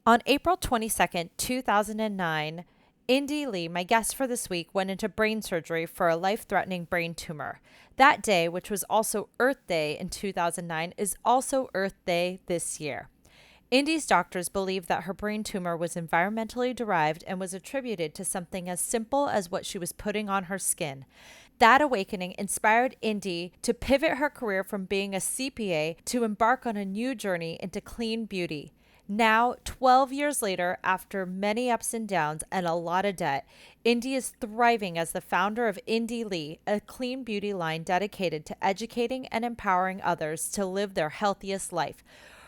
On April 22nd, 2009, Indy Lee, my guest for this week, went into brain surgery for a life-threatening brain tumor. That day, which was also Earth Day in 2009, is also Earth Day this year. Indy's doctors believe that her brain tumor was environmentally derived and was attributed to something as simple as what she was putting on her skin. That awakening inspired Indy to pivot her career from being a CPA to embark on a new journey into clean beauty. Now, 12 years later, after many ups and downs and a lot of debt, Indy is thriving as the founder of Indy Lee, a clean beauty line dedicated to educating and empowering others to live their healthiest life.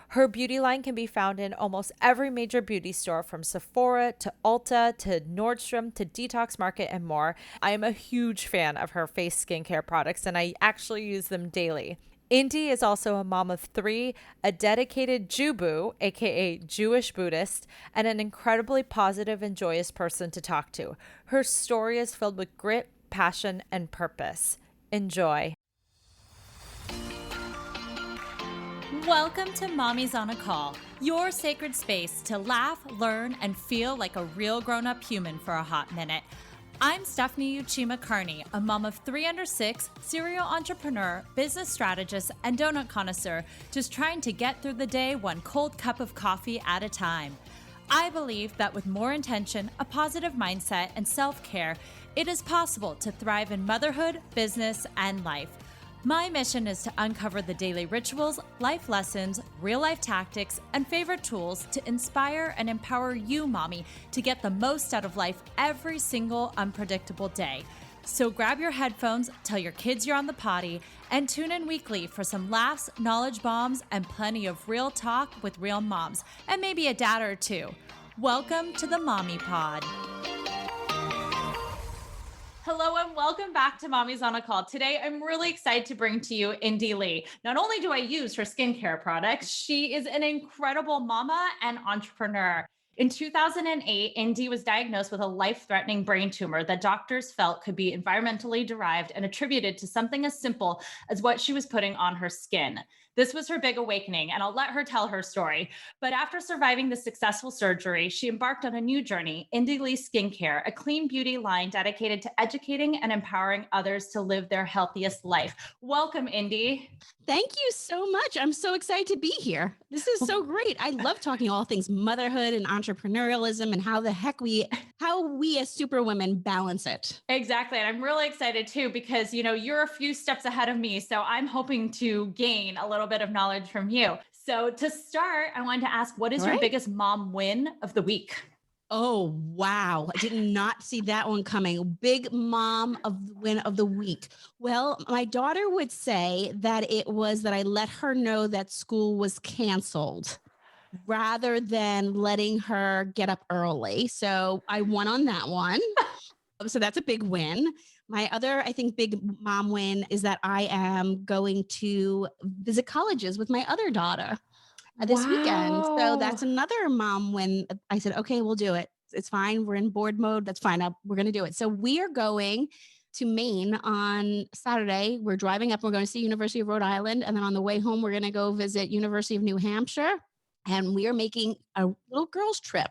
Her beauty line can be found in almost every major beauty store, from Sephora to Ulta to Nordstrom to Detox Market and more. I am a huge fan of her face skincare products, and I actually use them daily. Indy is also a mom of 3, a dedicated Jubu, aka Jewish Buddhist, and an incredibly positive and joyous person to talk to. Her story is filled with grit, passion, and purpose. Enjoy. Welcome to Mommy's on a Call, your sacred space to laugh, learn, and feel like a real grown-up human for a hot minute. I'm Stephanie Uchima Carney, a mom of 3 under 6, serial entrepreneur, business strategist, and donut connoisseur, just trying to get through the day one cold cup of coffee at a time. I believe that with more intention, a positive mindset, and self-care, it is possible to thrive in motherhood, business, and life. My mission is to uncover the daily rituals, life lessons, real-life tactics, and favorite tools to inspire and empower you, mommy, to get the most out of life every single unpredictable day. So grab your headphones, tell your kids you're on the potty, and tune in weekly for some laughs, knowledge bombs, and plenty of real talk with real moms, and maybe a dad or two. Welcome to the Mommy Pod. Hello and welcome back to Mommy's on a Call. Today, I'm really excited to bring to you Indy Lee. Not only do I use her skincare products, she is an incredible mama and entrepreneur. In 2008, Indy was diagnosed with a life-threatening brain tumor that doctors felt could be environmentally derived and attributed to something as simple as what she was putting on her skin. This was her big awakening, and I'll let her tell her story. But after surviving the successful surgery, she embarked on a new journey, Indy Lee Skincare, a clean beauty line dedicated to educating and empowering others to live their healthiest life. Welcome, Indy. Thank you so much. I'm so excited to be here. This is so great. I love talking all things motherhood and entrepreneurialism and how we as superwomen balance it. Exactly. And I'm really excited too, because, you're a few steps ahead of me. So I'm hoping to gain a little bit of knowledge from you. So to start, I wanted to ask, what is your biggest mom win of the week? Oh, wow. I did not see that one coming. Big mom of the win of the week. Well, my daughter would say that it was that I let her know that school was canceled rather than letting her get up early. So I won on that one. So that's a big win. My other, I think, big mom win is that I am going to visit colleges with my other daughter this weekend. So that's another mom win. I said, okay, we'll do it. It's fine. We're in board mode. That's fine. We're going to do it. So we are going to Maine on Saturday. We're driving up. We're going to see University of Rhode Island. And then on the way home, we're going to go visit University of New Hampshire. And we are making a little girls trip.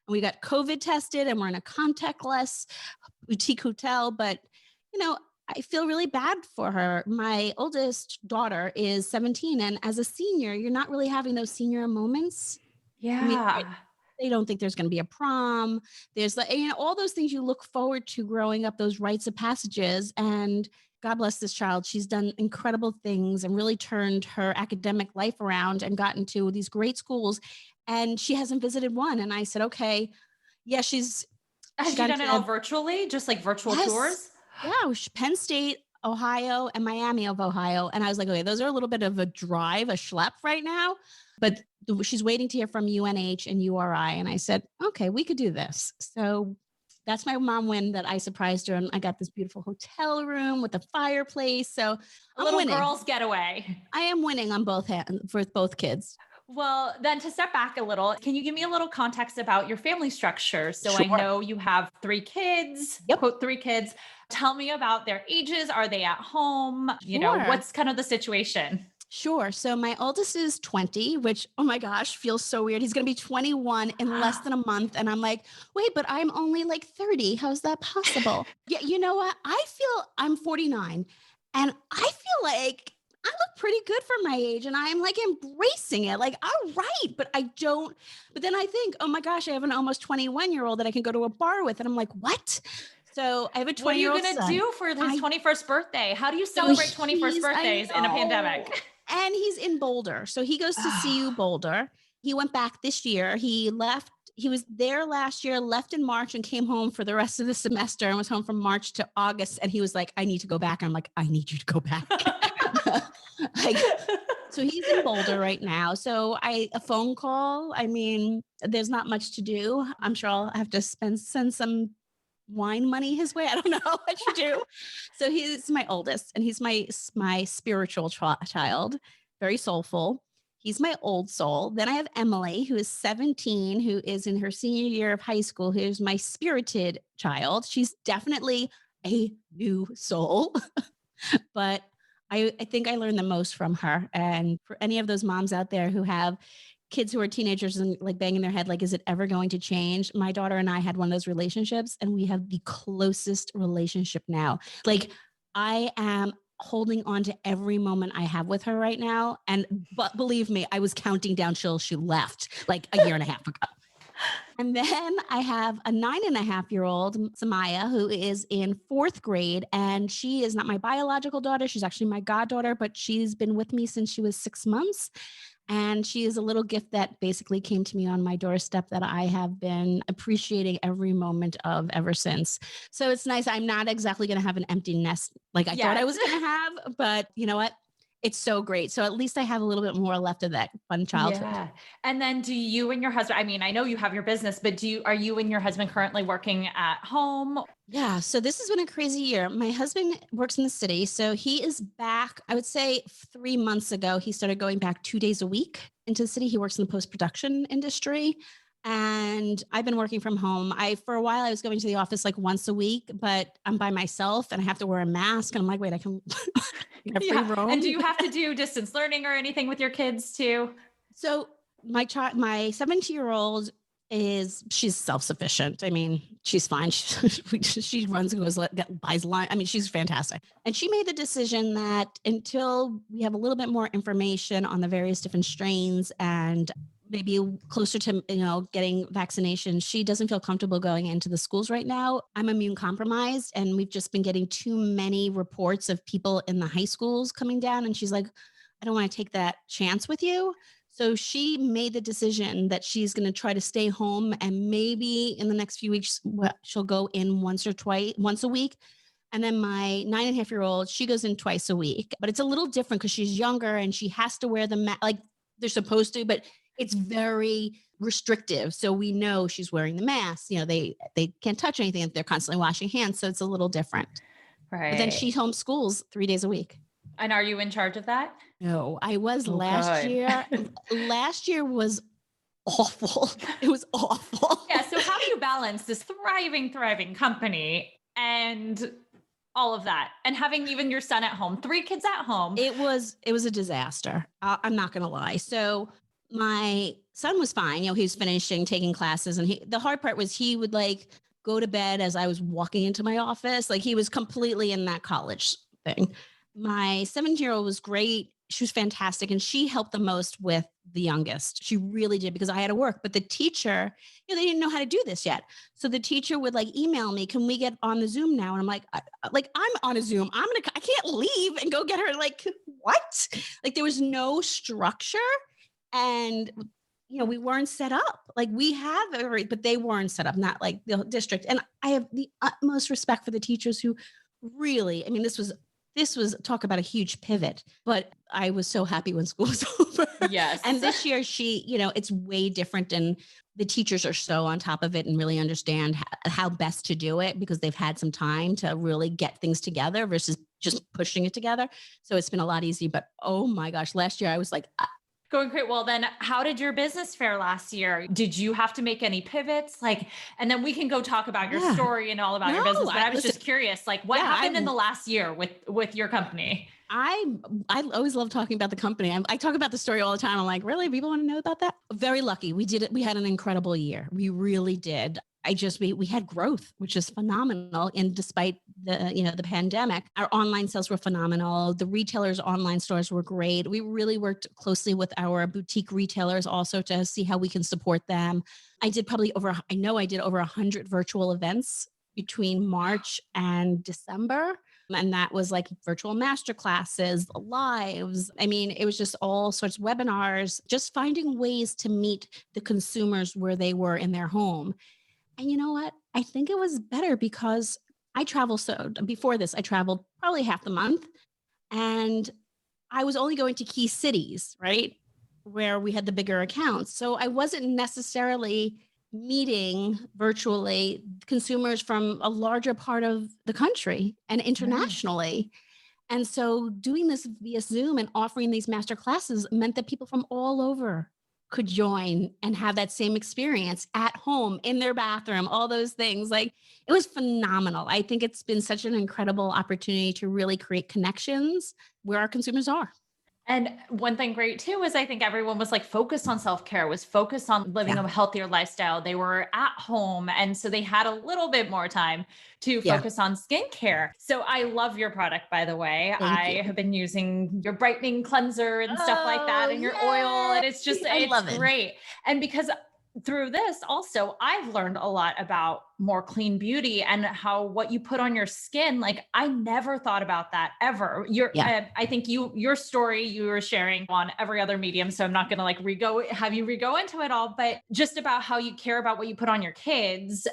And we got COVID tested and we're in a contactless boutique hotel. But, I feel really bad for her. My oldest daughter is 17. And as a senior, you're not really having those senior moments. Yeah. They don't think there's going to be a prom. There's all those things you look forward to growing up, those rites of passages. And God bless this child. She's done incredible things and really turned her academic life around and gotten to these great schools. And she hasn't visited one. And I said, okay, yeah, Has she done it all virtually, just like virtual tours? Yeah, Penn State, Ohio, and Miami of Ohio. And I was like, okay, those are a little bit of a drive, a schlep right now. But she's waiting to hear from UNH and URI. And I said, okay, we could do this. So that's my mom win that I surprised her. And I got this beautiful hotel room with a fireplace. So I'm winning. Girls getaway. I am winning on both hands for both kids. Well, then to step back a little, can you give me a little context about your family structure? So Sure. I know you have 3 kids, quote, 3 kids. Tell me about their ages. Are they at home? Sure. What's kind of the situation? Sure. So my oldest is 20, which, oh my gosh, feels so weird. He's going to be 21 in less than a month. And I'm like, wait, but I'm only like 30. How's that possible? Yeah. You know what? I feel I'm 49 and I feel like I look pretty good for my age and I'm like embracing it. Like, all right, but I don't. But then I think, oh my gosh, I have an almost 21-year-old that I can go to a bar with. And I'm like, what? So I have a What are you 20-year-old going to son. do for his I 21st birthday? How do you so celebrate 21st I birthdays in a know. pandemic? And he's in Boulder. So he goes to CU Boulder. He went back this year. He left. He was there last year, left in March and came home for the rest of the semester and was home from March to August. And he was like, I need to go back. And I'm like, I need you to go back. Like, so he's in Boulder right now. So a phone call. I mean, there's not much to do. I'm sure I'll have to send some wine money his way. I don't know what you do. So he's my oldest and he's my spiritual child, very soulful. He's my old soul. Then I have Emily, who is 17, who is in her senior year of high school, who's my spirited child. She's definitely a new soul, but I think I learned the most from her. And for any of those moms out there who have kids who are teenagers and like banging their head, like, is it ever going to change? My daughter and I had one of those relationships and we have the closest relationship now. Like, I am holding on to every moment I have with her right now. But believe me, I was counting down till she left like a year and a half ago. And then I have a 9.5-year-old, Samaya, who is in 4th grade. And she is not my biological daughter. She's actually my goddaughter, but she's been with me since she was 6 months. And she is a little gift that basically came to me on my doorstep that I have been appreciating every moment of ever since. So it's nice. I'm not exactly going to have an empty nest like I thought I was going to have, but you know what? It's so great. So at least I have a little bit more left of that fun childhood. Yeah. And then do you and your husband, I mean, I know you have your business, but are you and your husband currently working at home? Yeah. So this has been a crazy year. My husband works in the city. So he is back, I would say 3 months ago, he started going back 2 days a week into the city. He works in the post-production industry. And I've been working from home. For a while, I was going to the office like once a week, but I'm by myself and I have to wear a mask. And I'm like, wait, I can get free roam. And do you have to do distance learning or anything with your kids too? So my 17-year-old she's self-sufficient. I mean, she's fine. She runs and goes, buys lunch. I mean, she's fantastic. And she made the decision that until we have a little bit more information on the various different strains and maybe closer to, getting vaccinations, she doesn't feel comfortable going into the schools right now. I'm immune compromised and we've just been getting too many reports of people in the high schools coming down. And she's like, I don't want to take that chance with you. So she made the decision that she's going to try to stay home and maybe in the next few weeks, she'll go in once a week. And then my 9.5-year-old, she goes in twice a week, but it's a little different because she's younger and she has to wear the mask like they're supposed to, but it's very restrictive. So we know she's wearing the mask. They can't touch anything if they're constantly washing hands. So it's a little different. Right. But then she homeschools 3 days a week. And are you in charge of that? No, I was last year. Last year was awful. It was awful. Yeah. So how do you balance this thriving company and all of that and having even your son at home, 3 kids at home? It was a disaster. I'm not going to lie. So my son was fine. He was finishing taking classes and the hard part was he would like go to bed as I was walking into my office. Like he was completely in that college thing. My 17-year-old was great. She was fantastic. And she helped the most with the youngest. She really did because I had to work. But the teacher, they didn't know how to do this yet. So the teacher would like email me, can we get on the Zoom now? And I'm like, I'm on a Zoom. I can't leave and go get her. Like, what? Like there was no structure. And, we weren't set up. Like we have, but they weren't set up, not like the district. And I have the utmost respect for the teachers who really, I mean, this was talk about a huge pivot, but I was so happy when school was over. Yes. And this year it's way different and the teachers are so on top of it and really understand how best to do it because they've had some time to really get things together versus just pushing it together. So it's been a lot easier, but oh my gosh, last year I was like, Going great. Well, then how did your business fare last year? Did you have to make any pivots? And then we can go talk about your Yeah. story and all about No, your business. But I was listen, just curious, what yeah, happened in the last year with your company? I always love talking about the company. I talk about the story all the time. I'm like, really? People want to know about that? Very lucky. We did it. We had an incredible year. We really did. We had growth, which is phenomenal. And despite the pandemic, our online sales were phenomenal. The retailers' online stores were great. We really worked closely with our boutique retailers also to see how we can support them. I did over 100 virtual events between March and December. And that was like virtual master classes, lives. I mean, it was just all sorts of webinars, just finding ways to meet the consumers where they were in their home. And you know what? I think it was better because I travel. So before this, I traveled probably half the month and I was only going to key cities, right? Where we had the bigger accounts. So I wasn't necessarily meeting virtually consumers from a larger part of the country and internationally. And so doing this via Zoom and offering these master classes meant that people from all over could join and have that same experience at home, in their bathroom, all those things. It was phenomenal. I think it's been such an incredible opportunity to really create connections where our consumers are. And one thing great too is I think everyone was focused on self-care, was focused on living a healthier lifestyle. They were at home. And so they had a little bit more time to focus on skincare. So I love your product, by the way. I have been using your brightening cleanser and stuff like that and your oil. And it's great. And because through this also, I've learned a lot about more clean beauty and what you put on your skin. I never thought about that ever. I think your story you were sharing on every other medium. So I'm not going to have you re-go into it all, but just about how you care about what you put on your kids,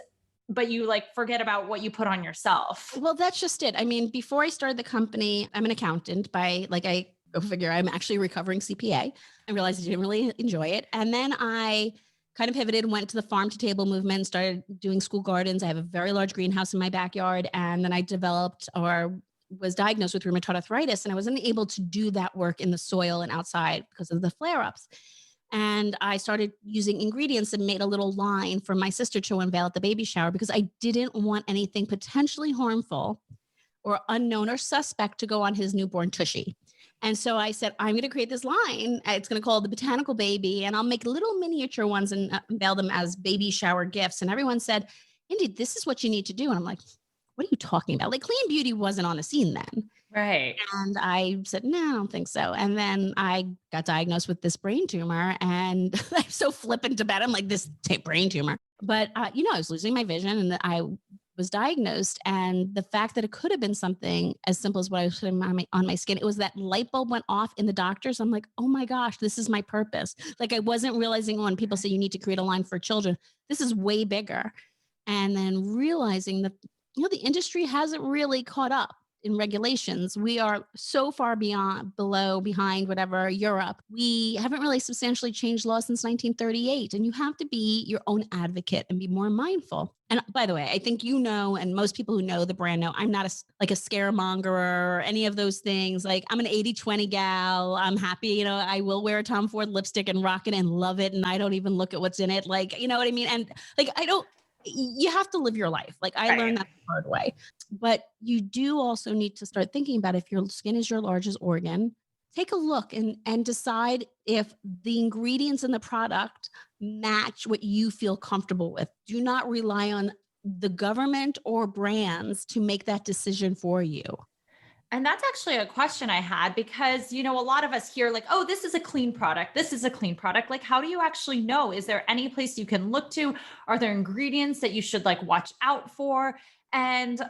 but you forget about what you put on yourself. Well, that's just it. I mean, before I started the company, I'm an accountant I go figure, I'm actually a recovering CPA. I realized I didn't really enjoy it. And then I kind of pivoted and went to the farm to table movement, started doing school gardens. I have a very large greenhouse in my backyard. And then I was diagnosed with rheumatoid arthritis, and I wasn't able to do that work in the soil and outside because of the flare-ups. And I started using ingredients and made a little line for my sister to unveil at the baby shower because I didn't want anything potentially harmful or unknown or suspect to go on his newborn tushy. And so I said, I'm going to create this line. It's going to call it the Botanical Baby, and I'll make little miniature ones and unveil them as baby shower gifts. And everyone said, Indy, this is what you need to do. And I'm like, what are you talking about? Clean beauty wasn't on the scene then. Right. And I said, no, I don't think so. And then I got diagnosed with this brain tumor, and I'm so flippant about it. I'm like, this brain tumor. But, I was losing my vision, and I was diagnosed. And the fact that it could have been something as simple as what I was putting on my skin, it was that light bulb went off in the doctors. I'm like, oh my gosh, this is my purpose. I wasn't realizing when people say you need to create a line for children, this is way bigger. And then realizing that, the industry hasn't really caught up in regulations. We are so far behind whatever Europe. We haven't really substantially changed laws since 1938. And you have to be your own advocate and be more mindful. And by the way, I think and most people who know the brand know, I'm not a scaremonger or any of those things. I'm an 80-20 gal. I'm happy, I will wear a Tom Ford lipstick and rock it and love it. And I don't even look at what's in it. You know what I mean? And you have to live your life. I learned that the hard way. But you do also need to start thinking about, if your skin is your largest organ, take a look and decide if the ingredients in the product match what you feel comfortable with. Do not rely on the government or brands to make that decision for you. And that's actually a question I had because, a lot of us hear oh, this is a clean product. This is a clean product. How do you actually know? Is there any place you can look to? Are there ingredients that you should watch out for? And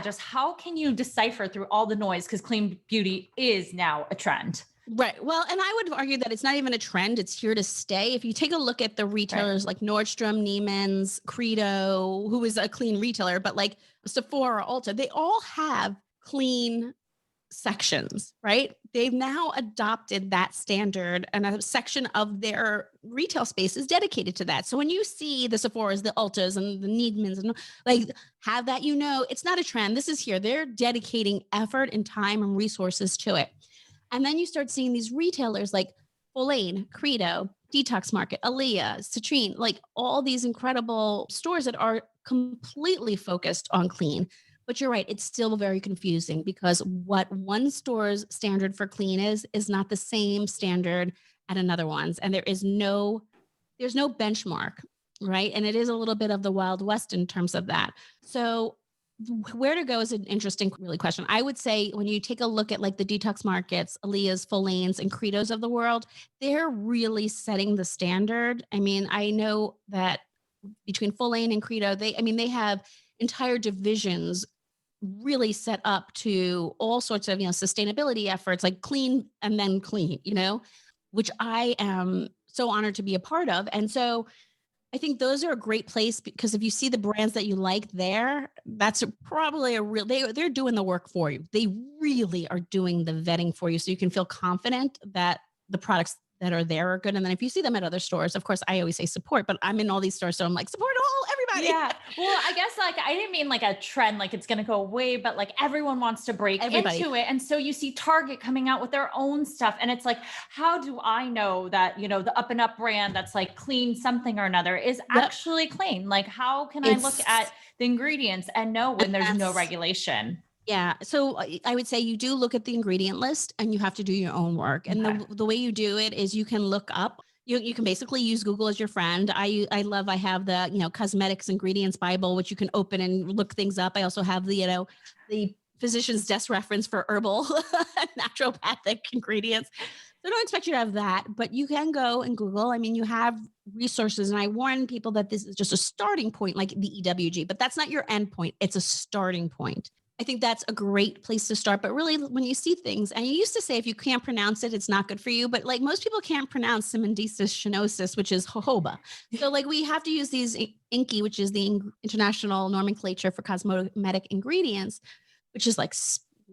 just how can you decipher through all the noise? Because clean beauty is now a trend. Right. Well, and I would argue that it's not even a trend. It's here to stay. If you take a look at the retailers like Nordstrom, Neiman's, Credo, who is a clean retailer, but Sephora, Ulta, they all have clean sections, right? They've now adopted that standard, and a section of their retail space is dedicated to that. So when you see the Sephoras, the Ultas, and the Neiman's, and have that, it's not a trend. This is here. They're dedicating effort and time and resources to it. And then you start seeing these retailers like Folane, Credo, Detox Market, Aaliyah, Citrine, like all these incredible stores that are completely focused on clean. But you're right, it's still very confusing because what one store's standard for clean is not the same standard at another one's. And there's no benchmark, right? And it is a little bit of the Wild West in terms of that. So where to go is an interesting, really question. I would say when you take a look at like the detox markets, Aaliyah's, Folane's, and Credos of the world, they're really setting the standard. I mean, I know that between Folane and Credo, they have entire divisions really set up to all sorts of, sustainability efforts, like clean and then clean, which I am so honored to be a part of. And so I think those are a great place because if you see the brands that you like there, that's probably they're doing the work for you. They really are doing the vetting for you so you can feel confident that the products that are there are good. And then if you see them at other stores, of course, I always say support, but I'm in all these stores. So I'm like, support everybody. Yeah. Well, I guess like, I didn't mean like a trend, like it's going to go away, but like everyone wants to break into it. And so you see Target coming out with their own stuff. And it's like, how do I know that, the Up and Up brand that's like clean something or another is actually clean? Like, how can I look at the ingredients and know when there's no regulation? Yeah. So I would say you do look at the ingredient list and you have to do your own work. And the way you do it is you can look up, you can basically use Google as your friend. I have the, cosmetics ingredients Bible, which you can open and look things up. I also have the physician's desk reference for herbal naturopathic ingredients. So don't expect you to have that, but you can go and Google. I mean, you have resources, and I warn people that this is just a starting point, like the EWG, but that's not your end point. It's a starting point. I think that's a great place to start. But really, when you see things, and you used to say if you can't pronounce it, it's not good for you. But like most people can't pronounce simondisis shinosis, which is jojoba. So like we have to use these INCI, which is the International Nomenclature for Cosmetic Ingredients, which is like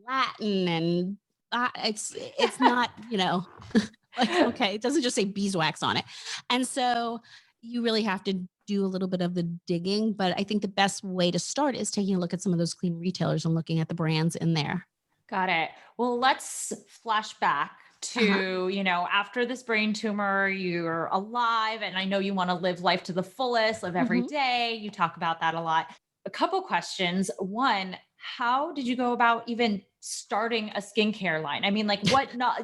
Latin, and it's not, like, okay, it doesn't just say beeswax on it. And so you really have to do a little bit of the digging, but I think the best way to start is taking a look at some of those clean retailers and looking at the brands in there. Got it. Well, let's flash back to, after this brain tumor, you're alive. And I know you want to live life to the fullest, live every day. You talk about that a lot. A couple questions. One, how did you go about even starting a skincare line? I mean, like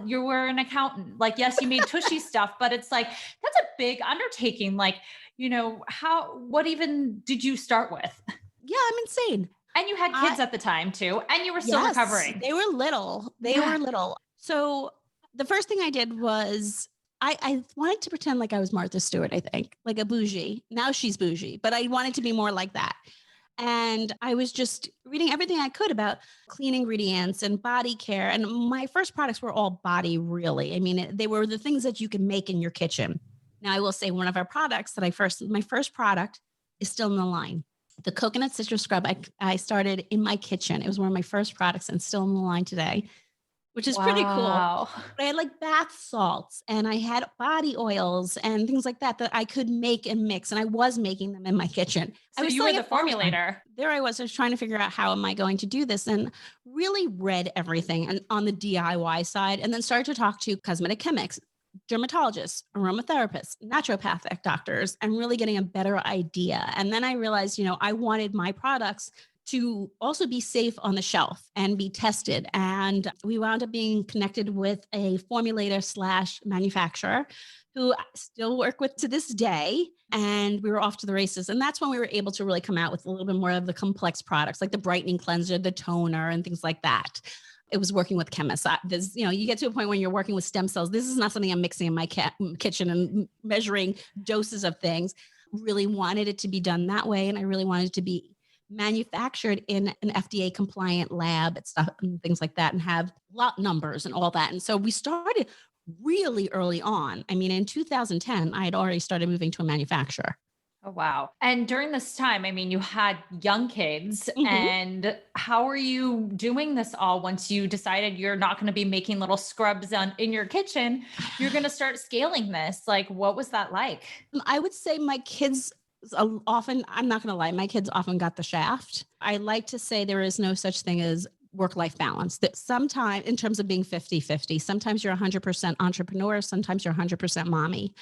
you were an accountant, like, yes, you made tushy stuff, but it's like, that's a big undertaking. Like, what even did you start with? Yeah, I'm insane. And you had kids at the time too, and you were still recovering. They were little. Were little. So the first thing I did was I wanted to pretend like I was Martha Stewart, I think, like a bougie. Now she's bougie, but I wanted to be more like that. And I was just reading everything I could about clean ingredients and body care. And my first products were all body, really. I mean, they were the things that you can make in your kitchen. Now, I will say one of our products my first product is still in the line. The coconut citrus scrub I started in my kitchen. It was one of my first products and still in the line today, which is pretty cool. But I had like bath salts and I had body oils and things like that I could make and mix. And I was making them in my kitchen. So you were the formulator. There I was trying to figure out how am I going to do this, and really read everything and on the DIY side, and then started to talk to cosmetic chemists, dermatologists, aromatherapists, naturopathic doctors, and really getting a better idea. And then I realized, I wanted my products to also be safe on the shelf and be tested. And we wound up being connected with a formulator / manufacturer who I still work with to this day. And we were off to the races. And that's when we were able to really come out with a little bit more of the complex products, like the brightening cleanser, the toner, and things like that. It was working with chemists. You get to a point when you're working with stem cells. This is not something I'm mixing in my kitchen and measuring doses of things. Really wanted it to be done that way. And I really wanted it to be manufactured in an FDA compliant lab and stuff and things like that, and have lot numbers and all that. And so we started really early on. I mean, in 2010, I had already started moving to a manufacturer. Oh, wow. And during this time, I mean, you had young kids, and how are you doing this all once you decided you're not going to be making little scrubs in your kitchen? You're going to start scaling this. Like, what was that like? I would say my kids often, I'm not going to lie, my kids often got the shaft. I like to say there is no such thing as work-life balance. That sometimes in terms of being 50-50, sometimes you're 100% entrepreneur, sometimes you're 100% mommy.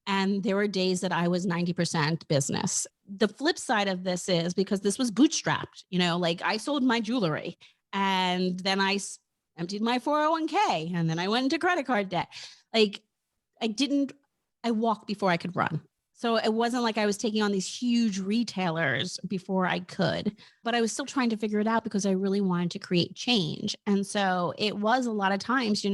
And there were days that I was 90% business. The flip side of this is because this was bootstrapped, like I sold my jewelry and then emptied my 401k and then I went into credit card debt. Like I walked before I could run. So it wasn't like I was taking on these huge retailers before I could, but I was still trying to figure it out because I really wanted to create change. And so it was a lot of times,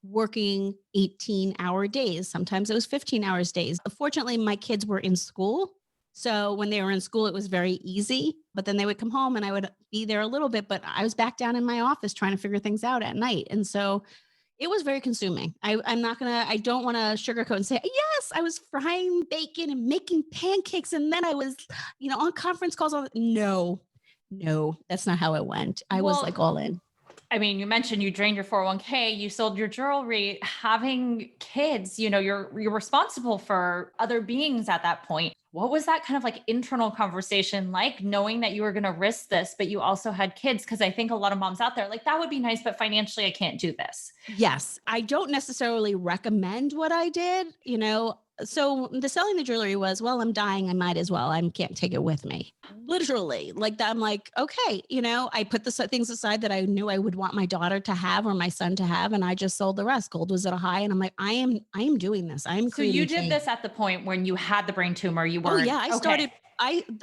working 18-hour days. Sometimes it was 15 hours days. Fortunately, my kids were in school. So when they were in school, it was very easy, but then they would come home and I would be there a little bit, but I was back down in my office trying to figure things out at night. And so it was very consuming. I don't want to sugarcoat and say, yes, I was frying bacon and making pancakes. And then I was, on conference calls. No, that's not how it went. I was like all in. I mean, you mentioned you drained your 401k, you sold your jewelry, having kids, you're responsible for other beings at that point. What was that kind of like internal conversation like, knowing that you were going to risk this, but you also had kids? Because I think a lot of moms out there like, that would be nice, but financially I can't do this. Yes. I don't necessarily recommend what I did, So the selling the jewelry was, well, I'm dying. I might as well. I can't take it with me. Literally like that. I'm like, okay. I put the things aside that I knew I would want my daughter to have or my son to have. And I just sold the rest. Gold was at a high. And I'm like, I am doing this. So you did this at the point when you had the brain tumor. You weren't. Oh yeah.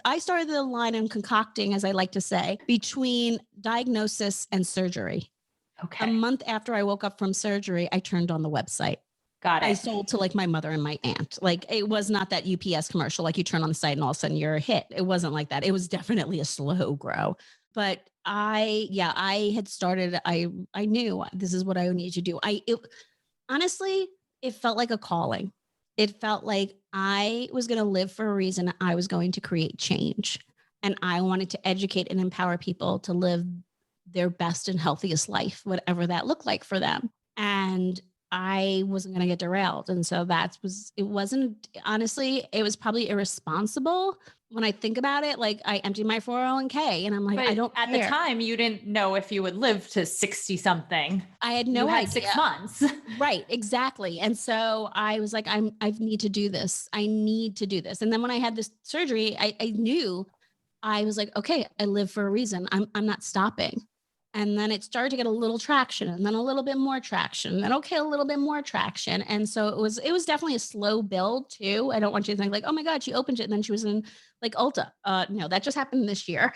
I started the line in concocting, as I like to say, between diagnosis and surgery. Okay. A month after I woke up from surgery, I turned on the website. Got it. I sold to like my mother and my aunt. Like it was not that UPS commercial, like you turn on the site and all of a sudden you're a hit. It wasn't like that. It was definitely a slow grow. But I had started, I knew this is what I need to do. Honestly, it felt like a calling. It felt like I was going to live for a reason. I was going to create change and I wanted to educate and empower people to live their best and healthiest life, whatever that looked like for them. And I wasn't going to get derailed. And so it was probably irresponsible when I think about it. Like I emptied my 401k and I'm like, but I don't at care. the time, you didn't know if you would live to 60 something. I had no idea. 6 months. Right. Exactly. And so I was like, I need to do this. I need to do this. And then when I had this surgery, I knew I was like, okay, I live for a reason. I'm not stopping. And then it started to get a little traction and then a little bit more traction and then, okay, a little bit more traction. And so it was definitely a slow build too. I don't want you to think like, oh my God, she opened it and then she was in like Ulta. No, that just happened this year.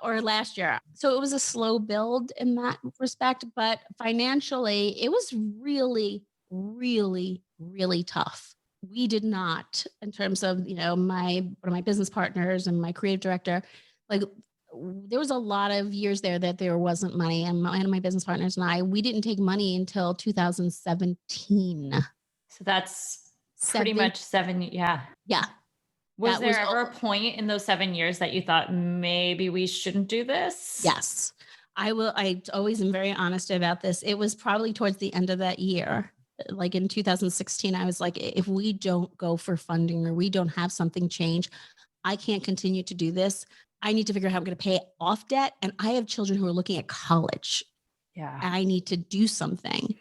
Or last year. So it was a slow build in that respect, but financially it was really, really, really tough. We did not, in terms of, one of my business partners and my creative director, like there was a lot of years there that there wasn't money, and my business partners and we didn't take money until 2017. So that's pretty much 7. Yeah. Yeah. Was there ever a point in those 7 years that you thought maybe we shouldn't do this? Yes. I always am very honest about this. It was probably towards the end of that year. Like in 2016, I was like, if we don't go for funding or we don't have something change, I can't continue to do this. I need to figure out how I'm going to pay off debt. And I have children who are looking at college. Yeah. I need to do something.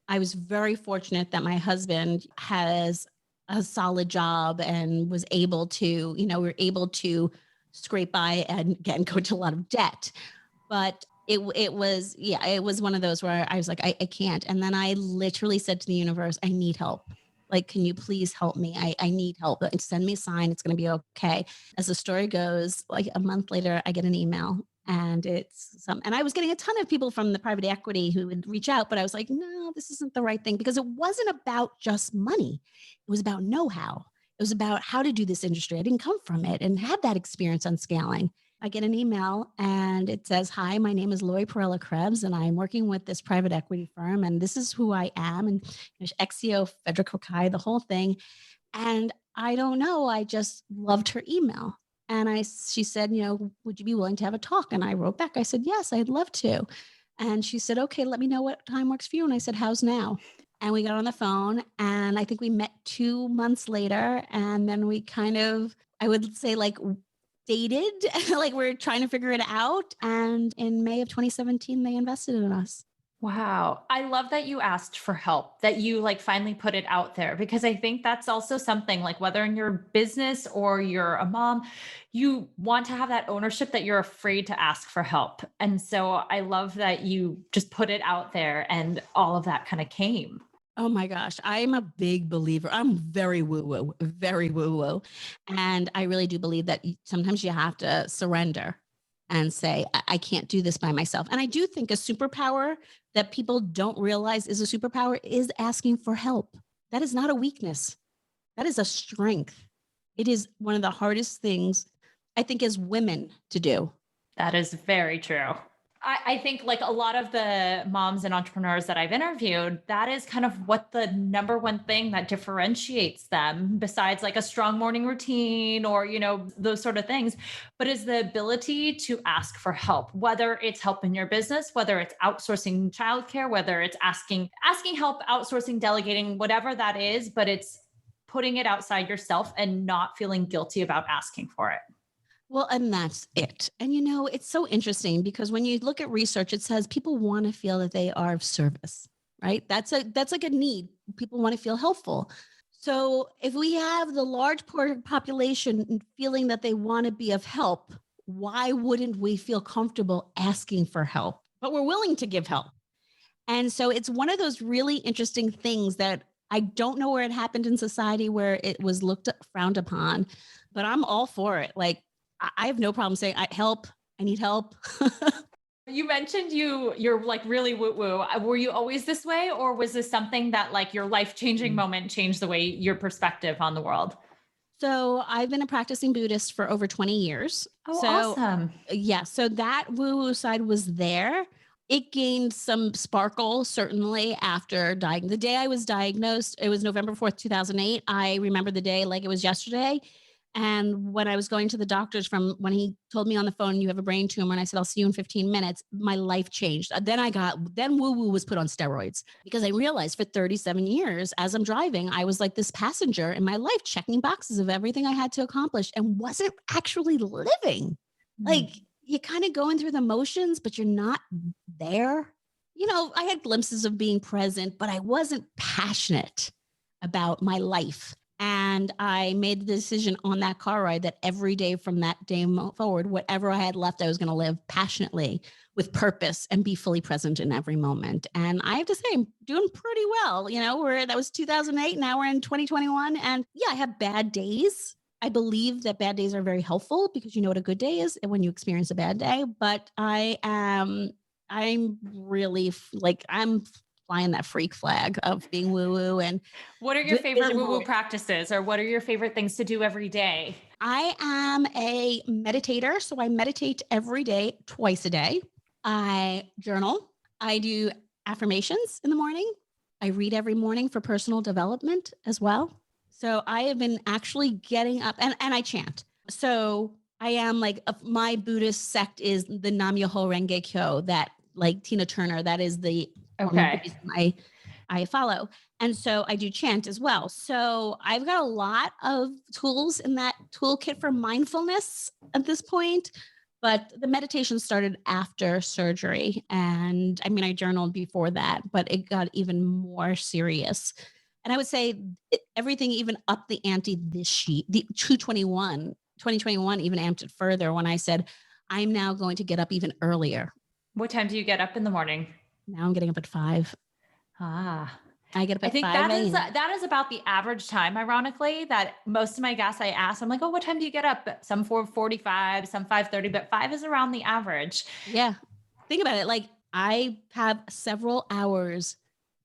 I was very fortunate that my husband has a solid job and was able to, we were able to scrape by and again, go to a lot of debt. But it was one of those where I was like, I can't. And then I literally said to the universe, I need help. Like, can you please help me? I need help. Send me a sign. It's going to be okay. As the story goes, like a month later, I get an email and and I was getting a ton of people from the private equity who would reach out, but I was like, no, this isn't the right thing because it wasn't about just money. It was about know-how. It was about how to do this industry. I didn't come from it and have that experience on scaling. I get an email and it says, hi, my name is Lori Perella Krebs and I'm working with this private equity firm and this is who I am. And there's XCO, Frederick Hokai, the whole thing. And I don't know, I just loved her email. And she said, would you be willing to have a talk? And I wrote back, I said, yes, I'd love to. And she said, okay, let me know what time works for you. And I said, how's now? And we got on the phone and I think we met 2 months later. And then we I would say like dated, like we're trying to figure it out. And in May of 2017, they invested in us. Wow. I love that you asked for help, that you like finally put it out there, because I think that's also something like whether in your business or you're a mom, you want to have that ownership that you're afraid to ask for help. And so I love that you just put it out there and all of that kind of came. Oh my gosh, I'm a big believer. I'm very woo-woo, very woo-woo. And I really do believe that sometimes you have to surrender and say, I can't do this by myself. And I do think a superpower that people don't realize is a superpower is asking for help. That is not a weakness. That is a strength. It is one of the hardest things, I think, as women to do. That is very true. I think like a lot of the moms and entrepreneurs that I've interviewed, that is kind of what the number one thing that differentiates them, besides like a strong morning routine or, those sort of things, but is the ability to ask for help, whether it's help in your business, whether it's outsourcing childcare, whether it's asking help, outsourcing, delegating, whatever that is, but it's putting it outside yourself and not feeling guilty about asking for it. Well, and that's it. And it's so interesting because when you look at research, it says people want to feel that they are of service, right? That's like a need. People want to feel helpful. So if we have the large population feeling that they want to be of help, why wouldn't we feel comfortable asking for help? But we're willing to give help. And so it's one of those really interesting things that I don't know where it happened in society where it was frowned upon, but I'm all for it. Like, I have no problem saying, I need help. You mentioned you're like really woo-woo. Were you always this way, or was this something that like your life-changing moment changed the way your perspective on the world? So I've been a practicing Buddhist for over 20 years. Oh, awesome. Yeah. So that woo-woo side was there. It gained some sparkle, certainly, after dying. The day I was diagnosed, it was November 4th, 2008. I remember the day like it was yesterday. And when I was going to the doctors from when he told me on the phone, you have a brain tumor, and I said, I'll see you in 15 minutes, my life changed. Then woo-woo was put on steroids because I realized for 37 years as I'm driving, I was like this passenger in my life, checking boxes of everything I had to accomplish and wasn't actually living. Like you're kind of going through the motions, but you're not there. I had glimpses of being present, but I wasn't passionate about my life. And I made the decision on that car ride that every day from that day forward, whatever I had left, I was going to live passionately with purpose and be fully present in every moment. And I have to say, I'm doing pretty well. That was 2008. Now we're in 2021. And yeah, I have bad days. I believe that bad days are very helpful because you know what a good day is when you experience a bad day. But I'm really I'm flying that freak flag of being woo-woo. And what are your favorite woo-woo practices, or what are your favorite things to do every day? I am a meditator. So I meditate every day, twice a day. I journal. I do affirmations in the morning. I read every morning for personal development as well. So I have been actually getting up and I chant. So I am my Buddhist sect is the Nam Myoho Renge Kyo, that like Tina Turner, that is the I follow. And so I do chant as well. So I've got a lot of tools in that toolkit for mindfulness at this point, but the meditation started after surgery. And I mean, I journaled before that, but it got even more serious. And I would say everything even upped the ante this year, the 2021 even amped it further when I said, I'm now going to get up even earlier. What time do you get up in the morning? Now I'm getting up at 5. I get up at 5 that is about the average time, ironically, that most of my guests I ask, I'm like, oh, what time do you get up? Some 4:45, some 5:30, but 5 is around the average. Yeah. Think about it. Like I have several hours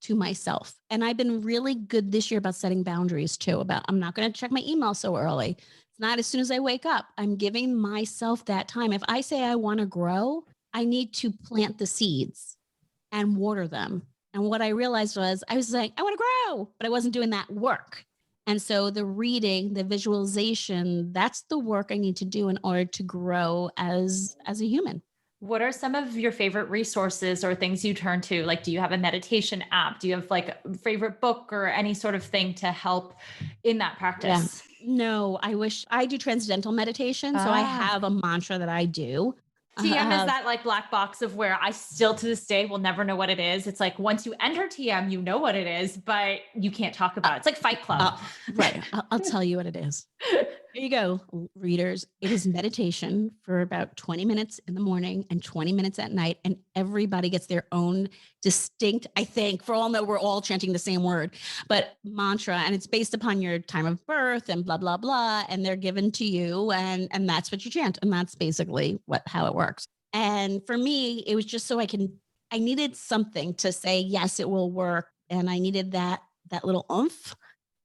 to myself, and I've been really good this year about setting boundaries too, I'm not going to check my email so early. It's not as soon as I wake up. I'm giving myself that time. If I say I want to grow, I need to plant the seeds and water them. And what I realized was I was saying, I want to grow, but I wasn't doing that work. And so the reading, the visualization, that's the work I need to do in order to grow as a human. What are some of your favorite resources or things you turn to? Like, do you have a meditation app? Do you have like a favorite book or any sort of thing to help in that practice? No, I wish I do transcendental meditation. So I Ah. have a mantra that I do. TM is Uh, that like black box of where I still to this day will never know what it is. It's like once you enter TM, you know what it is, but you can't talk about it. It's like Fight Club. right. I'll tell you what it is. Here you go, readers. It is meditation for about 20 minutes in the morning and 20 minutes at night. And everybody gets their own distinct, I think, for all that we're all chanting the same word, but mantra. And it's based upon your time of birth and blah, blah, blah. And they're given to you. And that's what you chant. And that's basically how it works. And for me, it was just so I needed something to say, yes, it will work. And I needed that little oomph.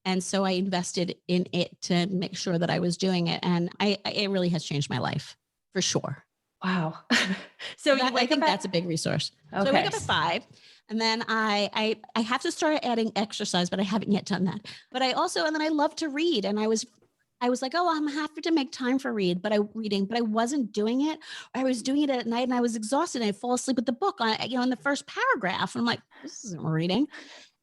And so I invested in it to make sure that I was doing it. And it really has changed my life for sure. Wow. I think that's a big resource. Okay. So I wake up at 5 and then I have to start adding exercise, but I haven't yet done that. But I love to read. And I was like, oh, I'm happy to make time for reading, but I wasn't doing it. I was doing it at night and I was exhausted. And I fall asleep with the book on, in the first paragraph. And I'm like, this isn't reading.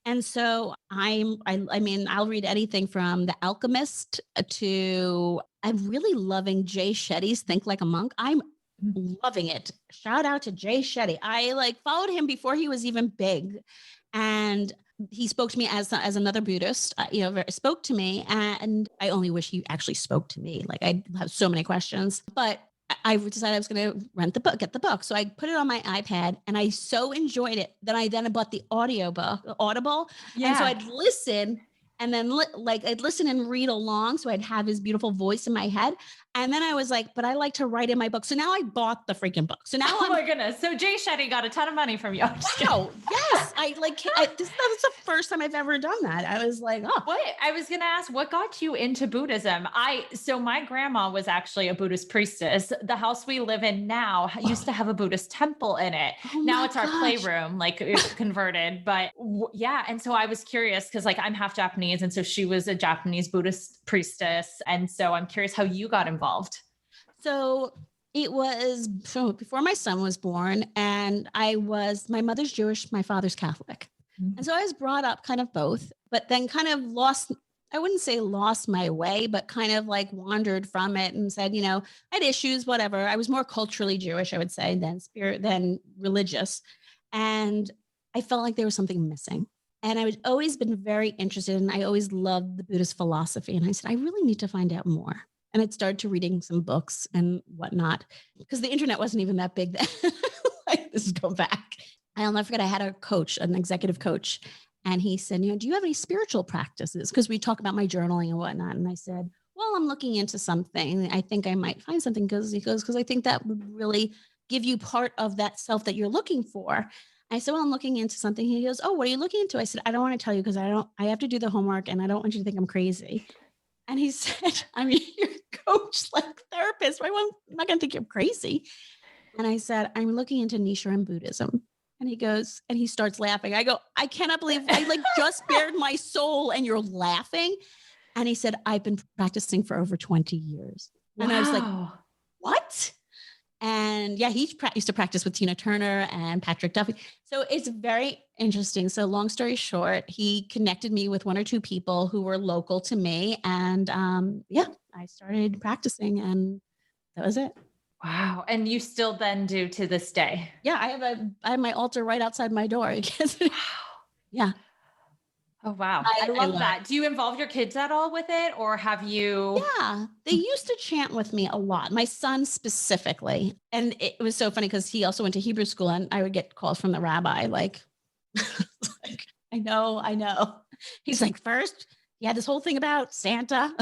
And so I'll read anything from The Alchemist I'm really loving Jay Shetty's Think Like a Monk. I'm loving it. Shout out to Jay Shetty. I followed him before he was even big. And he spoke to me as another Buddhist, spoke to me, and I only wish he actually spoke to me. Like I have so many questions, but I decided I was going to get the book. So I put it on my iPad and I so enjoyed it that I bought the Audible. Yeah. And so I'd listen and then I'd listen and read along. So I'd have his beautiful voice in my head. And then I was like, but I like to write in my book. So now I bought the freaking book. So now my goodness. So Jay Shetty got a ton of money from you. Wow. Yes. That's the first time I've ever done that. I was like, oh. What? I was going to ask, what got you into Buddhism? So my grandma was actually a Buddhist priestess. The house we live in now used to have a Buddhist temple in it. Oh now it's our playroom, like it's converted. But yeah. And so I was curious because I'm half Japanese. And so she was a Japanese Buddhist priestess. And so I'm curious how you got involved. So it was before my son was born, and my mother's Jewish, my father's Catholic. Mm-hmm. And so I was brought up kind of both, but then kind of I wouldn't say lost my way, but kind of wandered from it and said, I had issues, whatever. I was more culturally Jewish, I would say, than religious. And I felt like there was something missing. And I was always been very interested, and I always loved the Buddhist philosophy. And I said, I really need to find out more. And I'd started to reading some books and whatnot, because the internet wasn't even that big then. This is going back. I'll never forget, I had a coach, an executive coach, and he said, do you have any spiritual practices? Because we talk about my journaling and whatnot. And I said, well, I'm looking into something. I think I might find something, because I think that would really give you part of that self that you're looking for. I said, well, I'm looking into something. He goes, oh, what are you looking into? I said, I don't want to tell you because I have to do the homework and I don't want you to think I'm crazy. And he said, you're a coach, therapist. I'm not going to think you're crazy. And I said, I'm looking into Nichiren Buddhism. And he goes, and he starts laughing. I go, I cannot believe I just bared my soul and you're laughing. And he said, I've been practicing for over 20 years. Wow. And I was like, what? And yeah, he used to practice with Tina Turner and Patrick Duffy. So it's very interesting. So long story short, he connected me with one or two people who were local to me. And I started practicing, and that was it. Wow. And you still then do to this day? Yeah, I have my altar right outside my door. Wow. Yeah. Oh, wow. I love that. Do you involve your kids at all with it, or have you? Yeah, they used to chant with me a lot. My son specifically. And it was so funny because he also went to Hebrew school, and I would get calls from the rabbi I know. He's like, first, he had this whole thing about Santa.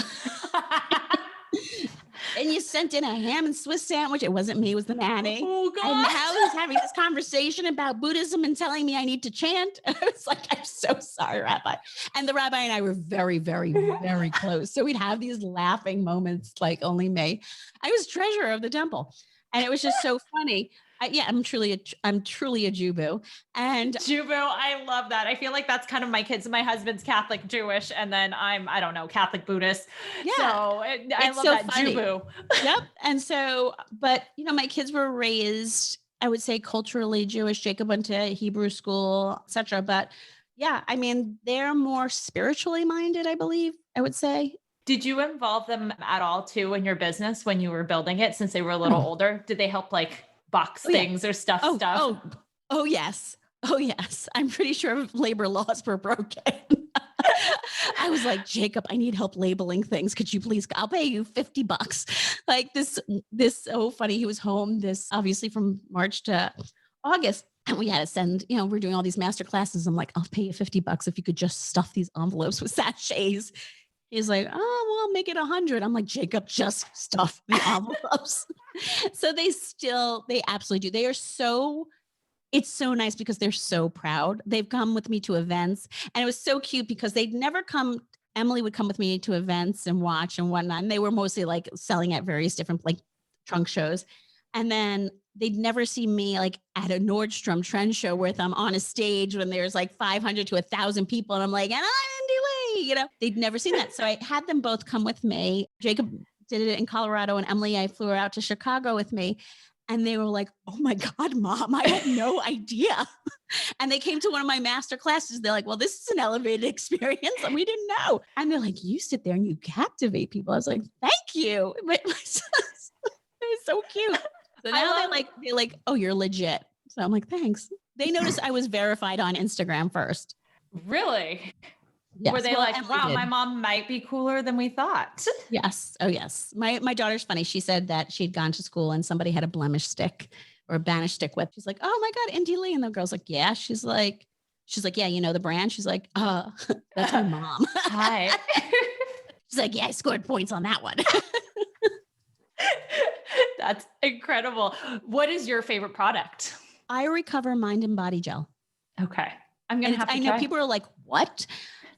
And you sent in a ham and Swiss sandwich. It wasn't me, it was the nanny. Oh, God. And now he's having this conversation about Buddhism and telling me I need to chant. I was like, I'm so sorry, Rabbi. And the rabbi and I were very, very, very close. So we'd have these laughing moments like only me. I was treasurer of the temple. And it was just so funny. I'm truly a Jubu. And Jubu, I love that. I feel like that's kind of my kids. My husband's Catholic Jewish, and then I'm, Catholic Buddhist. Yeah. So I love that funny. Jubu. Yep. And so, but my kids were raised, I would say, culturally Jewish. Jacob went to Hebrew school, etc. But yeah, they're more spiritually minded, I believe, I would say. Did you involve them at all too in your business when you were building it since they were a little older? Did they help like box Oh, yeah. things or stuff? Oh, yes. Oh, yes. I'm pretty sure labor laws were broken. I was like, Jacob, I need help labeling things. Could you please, I'll pay you $50. Like this so funny. He was home obviously from March to August. And we had to send, we're doing all these master classes. I'm like, I'll pay you $50 if you could just stuff these envelopes with sachets. He's like, oh, well, make it 100. I'm like, Jacob, just stuff the envelopes. So they absolutely do. It's so nice because they're so proud. They've come with me to events, and it was so cute because they'd never come. Emily would come with me to events and watch and whatnot. And they were mostly like selling at various different like trunk shows. And then they'd never see me like at a Nordstrom trend show with them on a stage when there's like 500 to 1,000 people. And I'm like, and I'm Indy Lee, they'd never seen that. So I had them both come with me. Jacob did it in Colorado, and Emily, I flew her out to Chicago with me. And they were like, oh my God, Mom, I had no idea. And they came to one of my master classes. They're like, well, this is an elevated experience. And we didn't know. And they're like, you sit there and you captivate people. I was like, thank you. It was so cute. So now they're like, oh, you're legit. So I'm like, thanks. They noticed I was verified on Instagram first. Really? Yes. Were they like, wow, my mom might be cooler than we thought? Yes. Oh, yes. My daughter's funny. She said that she'd gone to school and somebody had a blemish stick or a banish stick with. She's like, oh my God, Indy Lee. And the girl's like, yeah. She's like, yeah, you know the brand? She's like, that's my mom. Hi. She's like, yeah, I scored points on that one. That's incredible. What is your favorite product? I Recover Mind and Body Gel. Okay. I'm going to have to I know people are like, what?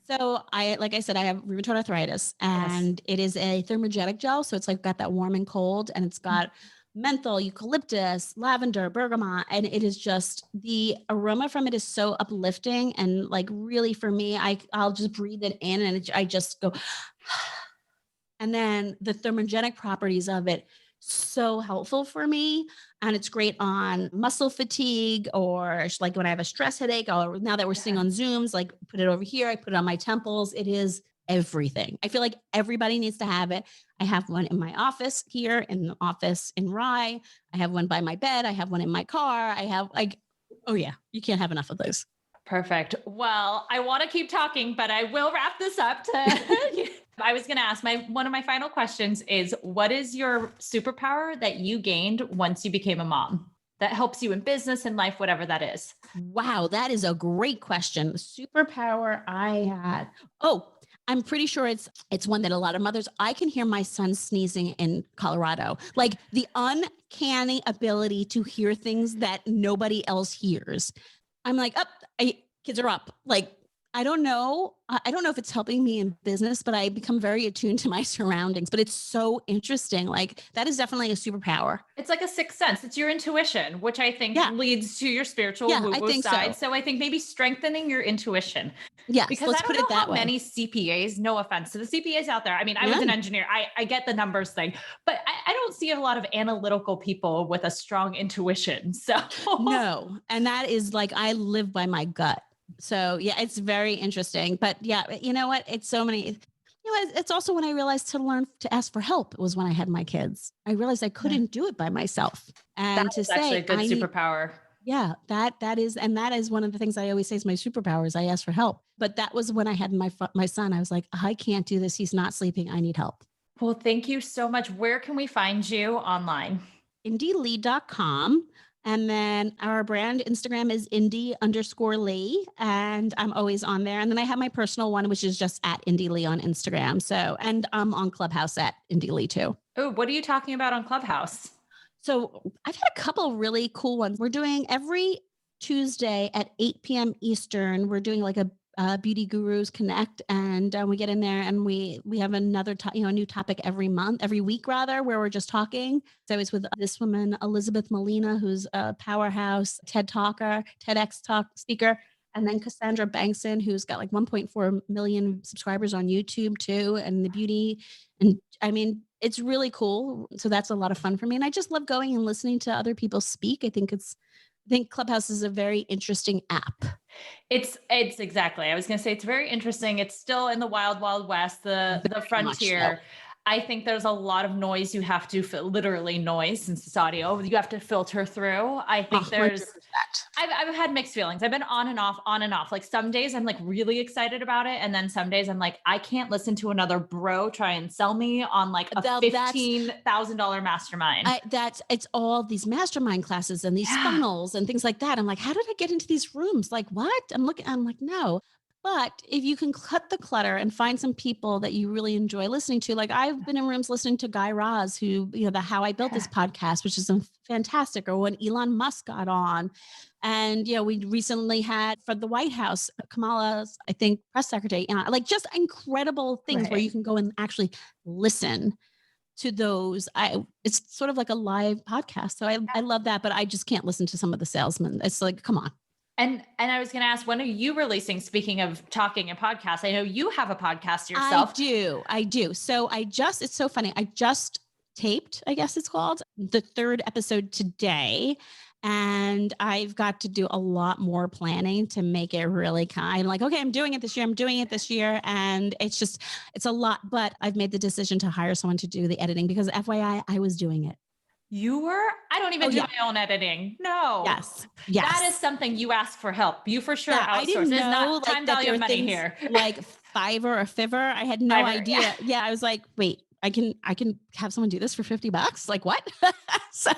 So like I said, I have rheumatoid arthritis, and it is a thermogenic gel. So it's like got that warm and cold, and it's got menthol, eucalyptus, lavender, bergamot. And it is just, the aroma from it is so uplifting. And like, really for me, I'll just breathe it in and I just go, and then the thermogenic properties of it, so helpful for me. And it's great on muscle fatigue, or like when I have a stress headache, or now that we're sitting on Zooms, like put it over here, I put it on my temples. It is everything. I feel like everybody needs to have it. I have one in my office here, in the office in Rye. I have one by my bed. I have one in my car. I have like, oh yeah, you can't have enough of those. Perfect. Well, I want to keep talking, but I will wrap this up. I was going to ask one of my final questions is, what is your superpower that you gained once you became a mom that helps you in business and life, whatever that is? Wow, that is a great question. The superpower I had. I'm pretty sure it's one that a lot of mothers, I can hear my son sneezing in Colorado, like the uncanny ability to hear things that nobody else hears. I'm like, kids are up. Like, I don't know. I don't know if it's helping me in business, but I become very attuned to my surroundings. But it's so interesting. Like, that is definitely a superpower. It's like a sixth sense. It's your intuition, which I think leads to your spiritual woo-woo side. So I think maybe strengthening your intuition. Yes, because I don't know how many CPAs, no offense to the CPAs out there. I mean, I was an engineer. I get the numbers thing, but I don't see a lot of analytical people with a strong intuition. So no. And that is like, I live by my gut. So yeah, it's very interesting. But yeah, you know what? It's so many. It's also when I realized to learn to ask for help. It was when I had my kids. I realized I couldn't do it by myself. And that's actually a good superpower. Yeah, that is one of the things I always say is my superpower is I ask for help. But that was when I had my son. I was like, I can't do this. He's not sleeping. I need help. Well, thank you so much. Where can we find you online? IndyLee.com. And then our brand Instagram is Indy_Lee. And I'm always on there. And then I have my personal one, which is just at Indy Lee on Instagram. So, and I'm on Clubhouse at Indy Lee too. Oh, what are you talking about on Clubhouse? So I've had a couple really cool ones. We're doing every Tuesday at 8 p.m. Eastern. We're doing like a Beauty Gurus Connect, and we get in there and we have another a new topic every week rather, where we're just talking. So it's with this woman Elizabeth Molina, who's a powerhouse TED talker, TEDx talk speaker, and then Cassandra Bankson, who's got like 1.4 million subscribers on YouTube too, and the beauty. And I mean, it's really cool. So that's a lot of fun for me, and I just love going and listening to other people speak. I think it's I think Clubhouse is a very interesting app. It's exactly. I was going to say it's very interesting. It's still in the wild, wild west, the frontier. So. I think there's a lot of noise you have to literally noise since it's audio. You have to filter through. I think 100%. I've had mixed feelings. I've been on and off. Like some days I'm like really excited about it. And then some days I'm like, I can't listen to another bro try and sell me on like a $15,000 mastermind. It's all these mastermind classes and these funnels and things like that. I'm like, how did I get into these rooms? Like what? I'm like, no. But if you can cut the clutter and find some people that you really enjoy listening to, like I've been in rooms listening to Guy Raz, who, the How I Built This podcast, which is fantastic, or when Elon Musk got on. And, we recently had for the White House, Kamala's, I think, press secretary, like just incredible things where you can go and actually listen to those. It's sort of like a live podcast. So I love that, but I just can't listen to some of the salesmen. It's like, come on. And I was going to ask, when are you releasing, speaking of talking and podcasts? I know you have a podcast yourself. I do. So it's so funny. I just taped, I guess it's called, the 3rd episode today. And I've got to do a lot more planning to make it really I'm like, okay, I'm doing it this year. And it's a lot, but I've made the decision to hire someone to do the editing because FYI, I was doing it. You were? I don't even do my own editing. No. Yes. That is something you ask for help. You for sure outsource. I didn't know, not time value of money here. Like Fiverr or Fiverr. I had no idea. Yeah. I was like, wait, I can have someone do this for $50. Like what? So,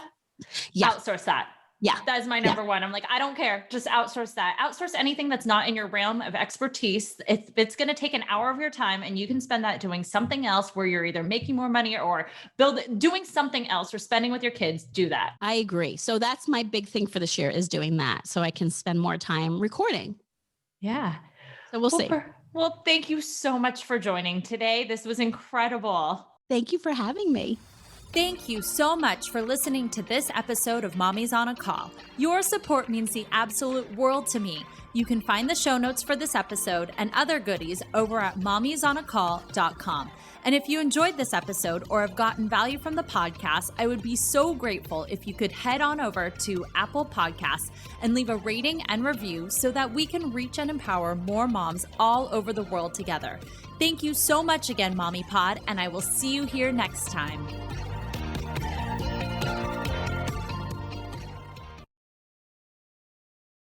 outsource that. Yeah. That is my number one. I'm like, I don't care. Just outsource that. Outsource anything that's not in your realm of expertise. It's going to take an hour of your time and you can spend that doing something else where you're either making more money or doing something else or spending with your kids. Do that. I agree. So that's my big thing for this year is doing that. So I can spend more time recording. Yeah. So we'll see. Well, thank you so much for joining today. This was incredible. Thank you for having me. Thank you so much for listening to this episode of Mommy's on a Call. Your support means the absolute world to me. You can find the show notes for this episode and other goodies over at mommysonacall.com. And if you enjoyed this episode or have gotten value from the podcast, I would be so grateful if you could head on over to Apple Podcasts and leave a rating and review so that we can reach and empower more moms all over the world together. Thank you so much again, Mommy Pod, and I will see you here next time.